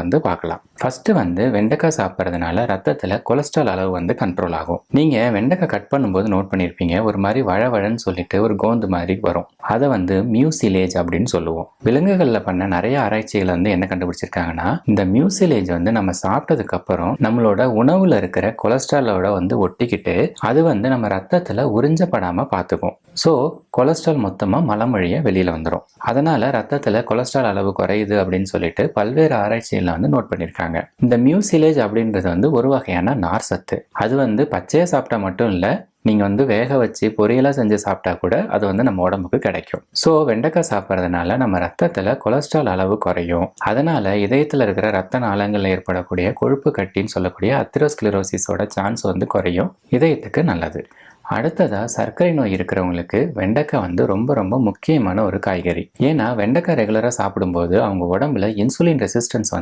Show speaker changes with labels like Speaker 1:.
Speaker 1: பார்க்கலாம். ஃபர்ஸ்ட் வெண்டைக்காய் சாப்பிட்றதுனால ரத்தத்துல கொலஸ்ட்ரால் அளவு கண்ட்ரோல் ஆகும். நீங்க வெண்டைக்காய் கட் பண்ணும்போது நோட் பண்ணிருப்பீங்க, ஒரு மாதிரி வழவழன்னு சொல்லிட்டு ஒரு கோந்து மாதிரி வரும். அதை மியூசிலேஜ் அப்படின்னு சொல்லுவோம். விலங்குகள்ல பண்ண நிறைய ஆராய்ச்சிகள் என்ன கண்டுபிடிச்சிருக்காங்கன்னா, இந்த மியூசிலேஜ் நம்ம சாப்பிட்டதுக்கு அப்புறம் நம்மளோட உணவுல இருக்கிற கொலஸ்ட்ராலோட ஒட்டிக்கிட்டு அது நம்ம ரத்தத்துல உறிஞ்சப்படாம பார்த்துக்கும். ஸோ கொலஸ்ட்ரால் மொத்தமா மலம் வழியா வெளியில வந்துடும். அதனால ரத்தத்துல கொலஸ்ட்ரால் அளவு குறையுது அப்படின்னு சொல்லிட்டு பல்வேறு ஆராய்ச்சிகள்ல நோட் பண்ணிருக்காங்க. இந்த மியூசிலேஜ் அப்படின்றது ஒரு வகையான நார் சத்து. அது பச்சையா சாப்பிட்டா மட்டும் இல்ல, நீங்க வேக வச்சு பொரியலா செஞ்சு சாப்பிட்டா கூட அது நம்ம உடம்புக்கு கிடைக்கும். ஸோ வெண்டைக்காய் சாப்பிட்றதுனால நம்ம ரத்தத்துல கொலஸ்ட்ரால் அளவு குறையும். அதனால இதயத்துல இருக்கிற ரத்த நாளங்கள்ல ஏற்படக்கூடிய கொழுப்பு கட்டின்னு சொல்லக்கூடிய அத்திரோஸ்க்ளரோசிஸோட சான்ஸ் குறையும். இதயத்துக்கு நல்லது. அடுத்ததா சர்க்கரை நோய் இருக்கிறவங்களுக்கு வெண்டைக்காய் ரொம்ப ரொம்ப முக்கியமான ஒரு காய்கறி. ஏன்னா வெண்டைக்காய் ரெகுலரா சாப்பிடும்போது அவங்க உடம்புல இன்சுலின் ரெசிஸ்டன்ஸ்